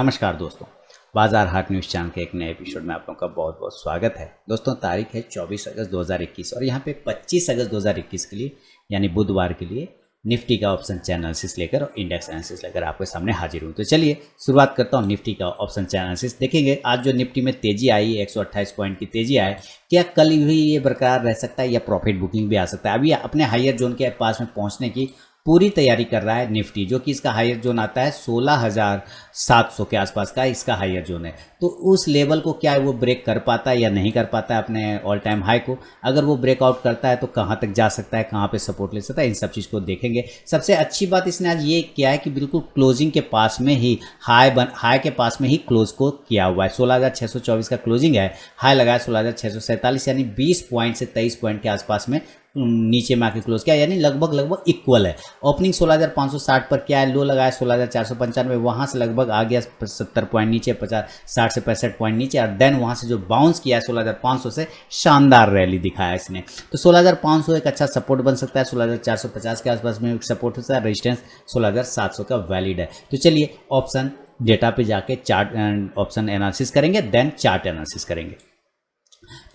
नमस्कार दोस्तों, बाजार हाट न्यूज़ चैनल के एक नए एपिसोड में आप लोगों का बहुत बहुत स्वागत है। दोस्तों तारीख है 24 अगस्त 2021 और यहाँ पे 25 अगस्त 2021 के लिए यानी बुधवार के लिए निफ्टी का ऑप्शन चैन एनालिसिस लेकर और इंडेक्स एनालिसिस लेकर आपके सामने हाजिर हूँ। तो चलिए शुरुआत करता हूँ निफ्टी का ऑप्शन चैन एनालिसिस। देखेंगे आज जो निफ्टी में तेजी आई 128 पॉइंट की तेजी आई, क्या कल भी ये बरकरार रह सकता है या प्रॉफिट बुकिंग भी आ सकता है। अभी अपने हायर जोन के पास में पहुँचने की पूरी तैयारी कर रहा है निफ्टी, जो कि इसका हायर जोन आता है 16,700 के आसपास का इसका हायर जोन है। तो उस लेवल को क्या है वो ब्रेक कर पाता है या नहीं कर पाता है अपने ऑल टाइम हाई को। अगर वो ब्रेकआउट करता है तो कहाँ तक जा सकता है, कहाँ पे सपोर्ट ले सकता है, इन सब चीज़ को देखेंगे। सबसे अच्छी बात इसने आज ये किया है कि बिल्कुल क्लोजिंग के पास में ही हाई के पास में ही क्लोज को किया हुआ है। 16,624 का क्लोजिंग है, हाई लगाया 16,647 यानी 20 पॉइंट से 23 पॉइंट के आसपास में नीचे में आके क्लोज किया, यानी लगभग इक्वल है। ओपनिंग 16,560 पर क्या है, लो लगाया 16,495, वहाँ से लगभग आ गया 70 पॉइंट नीचे, 60 से 65 पॉइंट नीचे, और देन वहाँ से जो बाउंस किया है 16,500 से शानदार रैली दिखाया इसने। तो 16,500 एक अच्छा सपोर्ट बन सकता है, 16,450 के आसपास में सपोर्ट हो सकता है, रेजिस्टेंस 16,700 का वैलिड है। तो चलिए ऑप्शन डेटा पे जाके चार्ट ऑप्शन एनालिसिस करेंगे, देन चार्ट एनालिसिस करेंगे।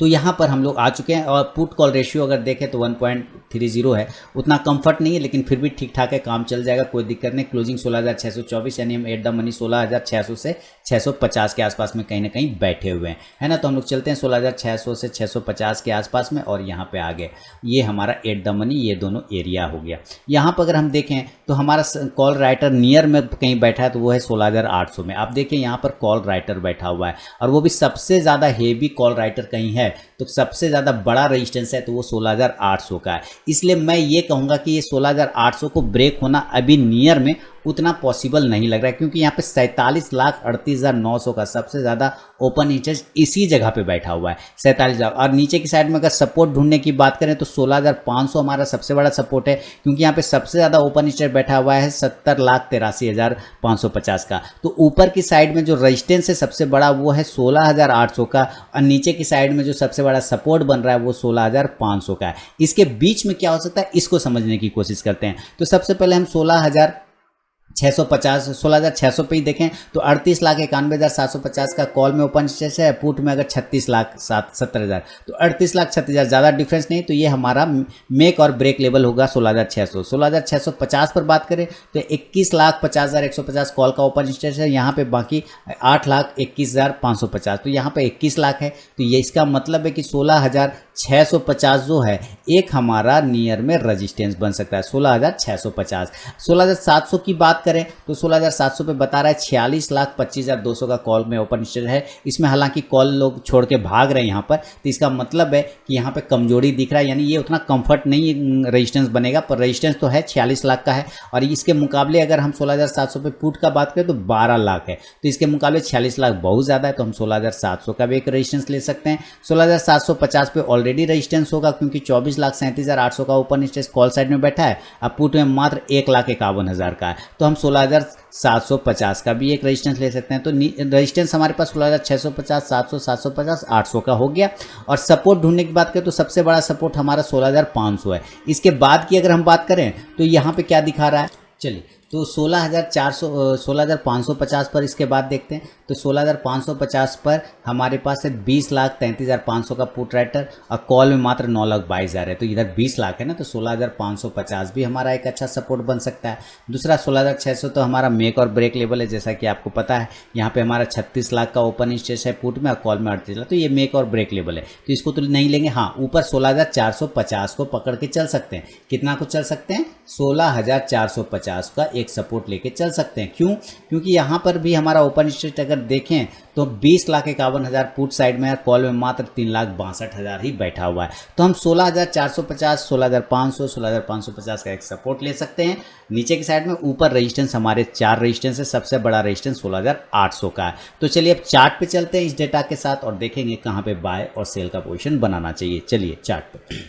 तो यहाँ पर हम लोग आ चुके हैं और पुट कॉल रेशियो अगर देखें तो 1.30 है। उतना कंफर्ट नहीं है लेकिन फिर भी ठीक ठाक है, काम चल जाएगा, कोई दिक्कत नहीं। क्लोजिंग 16,624 यानी हम एट द मनी 16,600 से 650 के आसपास में कहीं ना कहीं बैठे हुए हैं, है ना। तो हम लोग चलते हैं 16,600 से 650 के आसपास में और यहाँ पे आगे ये हमारा एट द मनी, ये दोनों एरिया हो गया। यहाँ पर अगर हम देखें तो हमारा कॉल राइटर नियर में कहीं बैठा है तो वो है 16,800 में। आप देखिए यहाँ पर कॉल राइटर बैठा हुआ है और वो भी सबसे ज़्यादा हेवी कॉल राइटर कहीं है तो सबसे ज़्यादा बड़ा रेजिस्टेंस है तो वो 16,800 का है। इसलिए मैं ये कहूँगा कि ये 16,800 को ब्रेक होना अभी नियर में उतना पॉसिबल नहीं लग रहा है, क्योंकि यहाँ पे 47,38,900 का सबसे ज़्यादा ओपन इंटरेस्ट इसी जगह पे बैठा हुआ है, 47,000। और नीचे की साइड में अगर सपोर्ट ढूंढने की बात करें तो 16,500 हमारा सबसे बड़ा सपोर्ट है, क्योंकि यहाँ पे सबसे ज़्यादा ओपन इंटरेस्ट बैठा हुआ है 70,83,550 का। तो ऊपर की साइड में जो रेजिस्टेंस है सबसे बड़ा वो है 16,800 का, और नीचे की साइड में जो सबसे बड़ा सपोर्ट बन रहा है वो 16,500 का है। इसके बीच में क्या हो सकता है इसको समझने की कोशिश करते हैं। तो सबसे पहले हम 16,600 पे ही देखें तो 38,91,750 का कॉल में ओपन इंटरेस्ट है, पुट में अगर 36,70,000 तो 38,36,000 ज़्यादा डिफरेंस नहीं। तो ये हमारा मेक और ब्रेक लेवल होगा 16,600। 16,650 पर बात करें तो 21,50,150 कॉल का ओपन इंटरेस्ट है, यहाँ पे बाकी 8,21,550, तो यहाँ पे 21 लाख है। तो ये इसका मतलब है कि 16,650 जो है एक हमारा नियर में रजिस्टेंस बन सकता है 16,650। 16,700 की बात करें तो 16,700 पे बता रहा है 46,25,200 का कॉल में ओपन इंटरेस्ट है। इसमें हालांकि कॉल लोग छोड़ के भाग रहे हैं यहाँ पर, तो इसका मतलब है कि यहाँ पे कमजोरी दिख रहा है, यानी ये उतना कंफर्ट नहीं रेजिस्टेंस बनेगा, पर रेजिस्टेंस तो है 46 लाख का है। और इसके मुकाबले अगर हम 16,700 पे पुट का बात करें तो 12 लाख है, तो इसके मुकाबले 46 लाख बहुत ज़्यादा है, तो हम 16,700 का भी एक रेजिस्टेंस ले सकते हैं। 16,750 पे ऑलरेडी रेजिस्टेंस होगा, क्योंकि 24,37,800 का ओपन इंटरेस्ट कॉल साइड में बैठा है, अब पुट में मात्र 1,51,000 का है, तो हम 16,750 का भी एक रेजिस्टेंस ले सकते हैं। तो रेजिस्टेंस हमारे पास 16,650, 700, 750, 800 का हो गया। और सपोर्ट ढूंढने की बात करें तो सबसे बड़ा सपोर्ट हमारा 16,500 है। इसके बाद की अगर हम बात करें तो यहाँ पे क्या दिखा रहा है, चलिए तो 16,550 पर इसके बाद देखते हैं। तो 16,550 पर हमारे पास है 20,33,500 का पुट राइटर और कॉल में मात्र 9,22,000 है, तो इधर 20 लाख है ना, तो 16,550 भी हमारा एक अच्छा सपोर्ट बन सकता है। दूसरा 16,600 तो हमारा मेक और ब्रेक लेवल है, जैसा कि आपको पता है यहाँ पे हमारा 36 लाख का ओपन इंटरेस्ट है पुट में और कॉल में 38 लाख, तो ये मेक और ब्रेक लेवल है, तो इसको तो नहीं लेंगे। हाँ, ऊपर 16,450 को पकड़ के चल सकते हैं। कितना को चल सकते हैं, 16,450 का एक सपोर्ट लेके चल सकते हैं। क्यों, क्योंकि यहाँ पर भी हमारा ओपन इंटरेस्ट अगर देखें तो 20,51,000 पुट साइड में है, कॉल में मात्र 3,62,000 ही बैठा हुआ है, तो हम 16,450, 16,500, 16,550 का एक सपोर्ट ले सकते हैं। नीचे की साइड में ऊपर रेजिस्टेंस हमारे 4 रेजिस्टेंस है, सबसे बड़ा रेजिस्टेंस 16,800 का है। तो चलिए अब चार्ट पे चलते हैं इस डेटा के साथ और देखेंगे कहाँ पे बाय और सेल का पोजीशन बनाना चाहिए। चलिए चार्ट पे।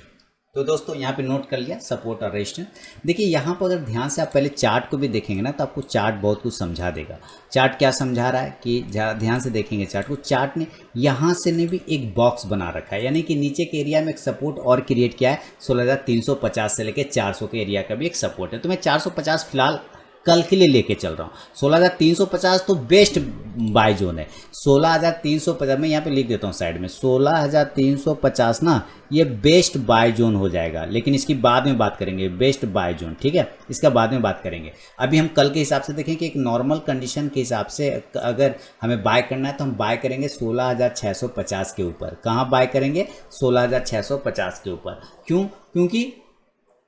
तो दोस्तों यहाँ पे नोट कर लिया सपोर्ट और रेजिस्टेंस। देखिए यहाँ पर अगर ध्यान से आप पहले चार्ट को भी देखेंगे ना तो आपको चार्ट बहुत कुछ समझा देगा। चार्ट क्या समझा रहा है कि ध्यान से देखेंगे चार्ट को, चार्ट ने यहाँ से ने भी एक बॉक्स बना रखा है, यानी कि नीचे के एरिया में एक सपोर्ट और क्रिएट किया है। 16,350 से लेकर 400 के एरिया का भी एक सपोर्ट है। तो मैं 450 फिलहाल कल के लिए लेके चल रहा हूँ। 16,350 तो बेस्ट बाय जोन है। 16,350 मैं यहाँ पे लिख देता हूँ साइड में, 16,350 ना ये बेस्ट बाय जोन हो जाएगा, लेकिन इसकी बाद में बात करेंगे बेस्ट बाय जोन, ठीक है, इसका बाद में बात करेंगे। अभी हम कल के हिसाब से देखें कि एक नॉर्मल कंडीशन के हिसाब से अगर हमें बाय करना है तो हम बाय करेंगे 16,650 के ऊपर। कहाँ बाय करेंगे? 16,650 के ऊपर। क्यों? क्योंकि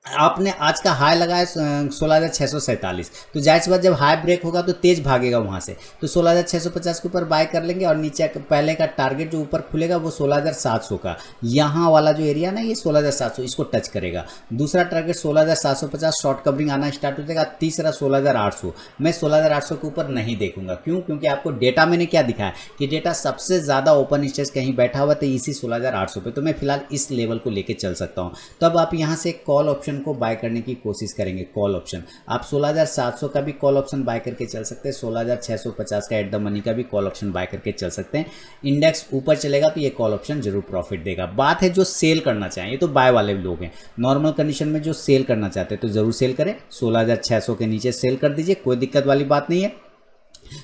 आपने आज का हाई लगाया 16,647, तो जाहिर सी बात जब हाई ब्रेक होगा तो तेज भागेगा वहां से, तो 16,650 के ऊपर बाय कर लेंगे और नीचे पहले का टारगेट जो ऊपर खुलेगा वो 16,700 का, यहाँ वाला जो एरिया ना ये 16,700 इसको टच करेगा। दूसरा टारगेट 16,750 शॉर्ट कवरिंग आना स्टार्ट हो जाएगा। तीसरा 16,800, मैं 16,800 के ऊपर नहीं देखूंगा। क्यों? क्योंकि आपको डेटा मैंने क्या दिखाया कि डेटा सबसे ज्यादा ओपन स्टेज कहीं बैठा हुआ था इसी 16,800 पे, तो मैं फिलहाल इस लेवल को लेके चल सकता हूँ। तब आप यहाँ से कॉल ऑप्शन को बाय करने की कोशिश करेंगे। कॉल ऑप्शन आप 16,700 का भी कॉल ऑप्शन बाय करके चल सकते हैं, 16,650 का एट द मनी का भी कॉल ऑप्शन बाय करके चल सकते हैं। इंडेक्स ऊपर चलेगा तो ये कॉल ऑप्शन जरूर प्रॉफिट देगा। बात है जो सेल करना चाहें, ये तो बाय वाले लोग हैं। नॉर्मल कंडीशन में जो सेल करना चाहते हैं तो जरूर सेल करें, 16,600 के नीचे सेल कर दीजिए, कोई दिक्कत वाली बात नहीं है।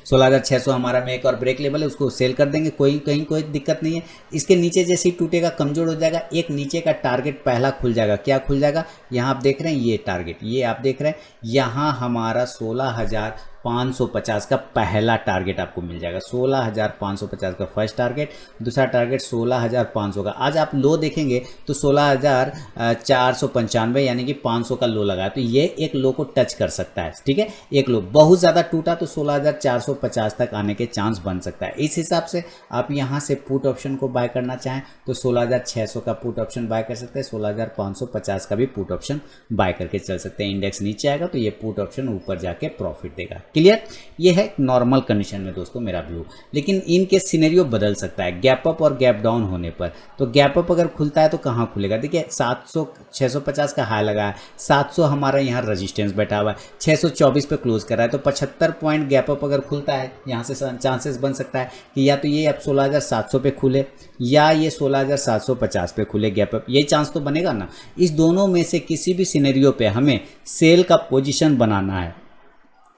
16,600 हमारा में एक और ब्रेक लेवल है, उसको सेल कर देंगे, कोई दिक्कत नहीं है। इसके नीचे जैसे ही टूटेगा कमजोर हो जाएगा, एक नीचे का टारगेट पहला खुल जाएगा। क्या खुल जाएगा? यहाँ आप देख रहे हैं ये टारगेट, ये आप देख रहे हैं यहाँ हमारा 16,550 का पहला टारगेट आपको मिल जाएगा। 16,550 का फर्स्ट टारगेट, दूसरा टारगेट 16,500 का। आज आप लो देखेंगे तो 16,495 यानी कि 500 का लो लगा, तो ये एक लो को टच कर सकता है, ठीक है। एक लो बहुत ज़्यादा टूटा तो 16,450 तक आने के चांस बन सकता है। इस हिसाब से आप यहाँ से पुट ऑप्शन को बाय करना चाहें तो 16,600 का पुट ऑप्शन बाय कर सकते हैं, 16,550 का भी पुट ऑप्शन बाय करके चल सकते हैं। इंडेक्स नीचे आएगा तो ये पुट ऑप्शन ऊपर जाके प्रॉफिट देगा। क्लियर? ये है नॉर्मल कंडीशन में दोस्तों मेरा व्यू, लेकिन इनके सिनेरियो बदल सकता है गैप अप और गैप डाउन होने पर। तो गैप अप अगर खुलता है तो कहाँ खुलेगा? देखिए 650 का हाई लगा है, 700 हमारा यहाँ रजिस्टेंस बैठा हुआ है, 624 पे क्लोज कर रहा है, तो 75 पॉइंट गैप अप अगर खुलता है यहाँ से चांसेस बन सकता है कि या तो ये अब 16,700 पे खुले या ये 16,750 पे खुले गैप अप, यही चांस तो बनेगा ना। इस दोनों में से किसी भी सिनेरियो पे हमें सेल का पोजीशन बनाना है,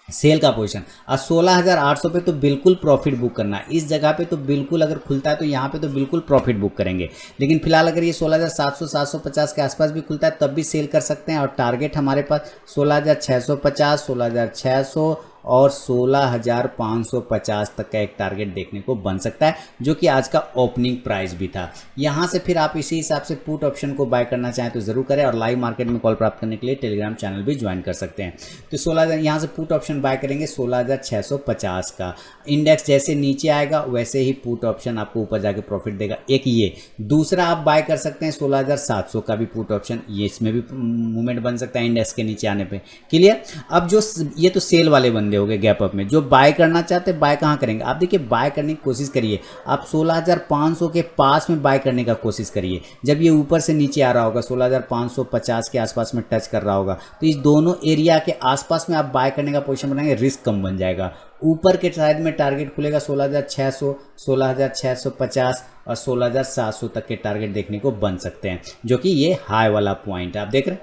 सेल का पोजीशन। और 16,800 पे तो बिल्कुल प्रॉफिट बुक करना है। इस जगह पे तो बिल्कुल अगर खुलता है तो यहाँ पे तो बिल्कुल प्रॉफिट बुक करेंगे। लेकिन फिलहाल अगर ये 16,700 750 के आसपास भी खुलता है तब भी सेल कर सकते हैं। और टारगेट हमारे पास 16,650, 16,600 और 16,550 तक का एक टारगेट देखने को बन सकता है, जो कि आज का ओपनिंग प्राइस भी था। यहाँ से फिर आप इसी हिसाब से पुट ऑप्शन को बाय करना चाहें तो जरूर करें। और लाइव मार्केट में कॉल प्राप्त करने के लिए टेलीग्राम चैनल भी ज्वाइन कर सकते हैं। तो 16,000 यहाँ से पुट ऑप्शन बाय करेंगे 16,650 का। इंडेक्स जैसे नीचे आएगा वैसे ही पुट ऑप्शन आपको ऊपर जाके प्रॉफिट देगा। एक ये, दूसरा आप बाय कर सकते हैं 16,700 का भी पुट ऑप्शन, ये इसमें भी मूवमेंट बन सकता है इंडेक्स के नीचे आने पे। क्लियर? अब जो ये तो सेल वाले बंदे हो गए गैप अप में। जो बाय करना चाहते हैं बाय कहाँ करेंगे? आप देखिए बाय करने की कोशिश करिए, आप 16,500 के पास में बाय करने का कोशिश करिए। जब ये ऊपर से नीचे आ रहा होगा 16,550 के आसपास में टच कर रहा होगा तो इस दोनों एरिया के आसपास में आप बाय करने का पोजीशन बनाएंगे, रिस्क कम बन जाएगा। ऊपर के साइड में टारगेट खुलेगा 16,600, 16,650 और 16,700 तक के टारगेट देखने को बन सकते हैं, जो कि ये हाई वाला पॉइंट है, आप देख रहे हैं।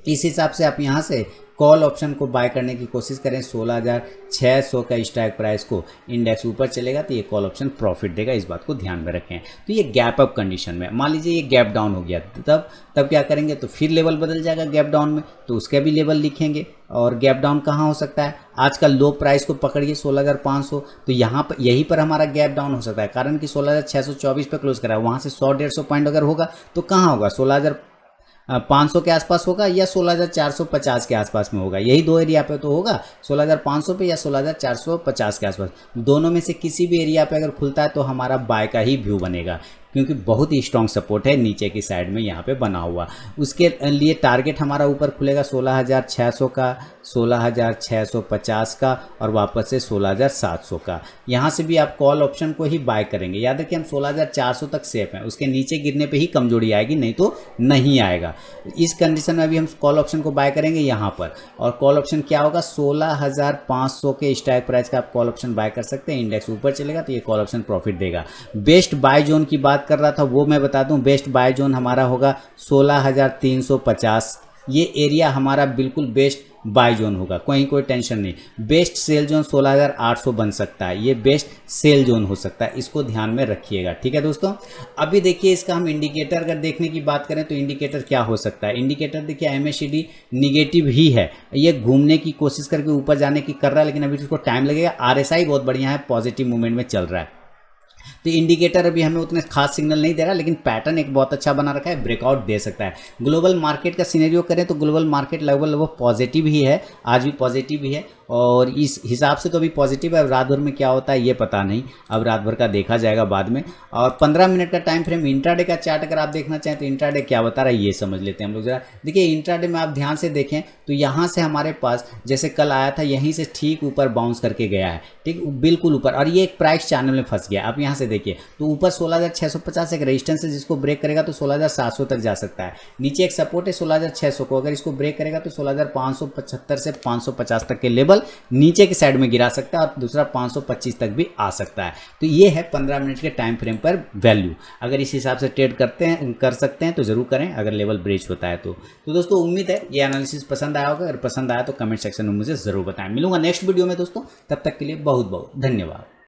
इस हिसाब से आप यहाँ से कॉल ऑप्शन को बाय करने की कोशिश करें। 16,600 का स्ट्राइक प्राइस को इंडेक्स ऊपर चलेगा तो ये कॉल ऑप्शन प्रॉफिट देगा, इस बात को ध्यान में रखें। तो ये गैप अप कंडीशन में, मान लीजिए ये गैप डाउन हो गया तब क्या करेंगे? तो फिर लेवल बदल जाएगा गैप डाउन में, तो उसका भी लेवल लिखेंगे। और गैप डाउन कहाँ हो सकता है? आज का लो प्राइस को पकड़िए 16,500, तो यहाँ पर यहीं पर हमारा गैप डाउन हो सकता है, कारण कि 16,624 पे क्लोज करा है। वहाँ से 100-150 पॉइंट अगर होगा तो कहाँ होगा? 16,500 के आसपास होगा या 16,450 के आसपास में होगा। यही दो एरिया पे तो होगा, 16,500 पे या 16,450 के आसपास। दोनों में से किसी भी एरिया पे अगर खुलता है तो हमारा बाय का ही व्यू बनेगा, क्योंकि बहुत ही स्ट्रॉन्ग सपोर्ट है नीचे की साइड में यहाँ पे बना हुआ। उसके लिए टारगेट हमारा ऊपर खुलेगा 16,600 का, 16,650 का और वापस से 16,700 का। यहाँ से भी आप कॉल ऑप्शन को ही बाय करेंगे। याद रखिए हम 16,400 तक सेफ हैं, उसके नीचे गिरने पे ही कमजोरी आएगी, नहीं तो नहीं आएगा। इस कंडीशन में अभी हम कॉल ऑप्शन को बाय करेंगे यहाँ पर। और कॉल ऑप्शन क्या होगा? 16,500 के स्ट्राइक प्राइस का आप कॉल ऑप्शन बाय कर सकते हैं। इंडेक्स ऊपर चलेगा तो ये कॉल ऑप्शन प्रॉफिट देगा। बेस्ट बाय जोन की बात कर रहा था वो मैं बता दूं, बेस्ट बाय जोन हमारा होगा 16,350 ये एरिया हमारा बिल्कुल बेस्ट बाय जोन होगा, कोई टेंशन नहीं। बेस्ट सेल जोन 16,800 बन सकता है, ये बेस्ट सेल जोन हो सकता है, इसको ध्यान में रखिएगा, ठीक है दोस्तों। अभी देखिए इसका हम इंडिकेटर अगर देखने की बात करें तो इंडिकेटर क्या हो सकता है। इंडिकेटर देखिए MACD निगेटिव ही है, ये घूमने की कोशिश करके ऊपर जाने की कर रहा है, लेकिन अभी उसको टाइम लगेगा। RSI बहुत बढ़िया है, पॉजिटिव मूवमेंट में चल रहा है, तो इंडिकेटर अभी हमें उतने खास सिग्नल नहीं दे रहा, लेकिन पैटर्न एक बहुत अच्छा बना रखा है, ब्रेकआउट दे सकता है। ग्लोबल मार्केट का सिनेरियो करें तो ग्लोबल मार्केट लगभग पॉजिटिव ही है, आज भी पॉजिटिव ही है, और इस हिसाब से तो अभी पॉजिटिव है। अब रात भर में क्या होता है ये पता नहीं, अब रात भर का देखा जाएगा बाद में। और 15 मिनट का टाइम फ्रेम इंट्राडे का चार्ट अगर आप देखना चाहें तो इंट्राडे क्या बता रहा है ये समझ लेते हैं हम लोग जरा। देखिए इंट्राडे में आप ध्यान से देखें तो यहाँ से हमारे पास जैसे कल आया था, यहीं से ठीक ऊपर बाउंस करके गया है, ठीक बिल्कुल ऊपर, और ये एक प्राइस चैनल में फंस गया। आप यहाँ से देखिए तो ऊपर 16,650 एक रेजिस्टेंस है, जिसको ब्रेक करेगा तो 16,700 तक जा सकता है। नीचे एक सपोर्ट है 16,600 को, अगर इसको ब्रेक करेगा तो 16,575 से 550 तक के लेवल नीचे की साइड में गिरा सकता है, और दूसरा 525 तक भी आ सकता है। तो ये है 15 मिनट के टाइम फ्रेम पर वैल्यू। अगर इस हिसाब से ट्रेड कर सकते हैं तो जरूर करें, अगर लेवल ब्रेच होता है तो दोस्तों उम्मीद है ये एनालिसिस पसंद आया होगा। अगर पसंद आया तो कमेंट सेक्शन में मुझे जरूर बताएं। मिलूंगा नेक्स्ट वीडियो में दोस्तों, तब तक के लिए बहुत बहुत धन्यवाद।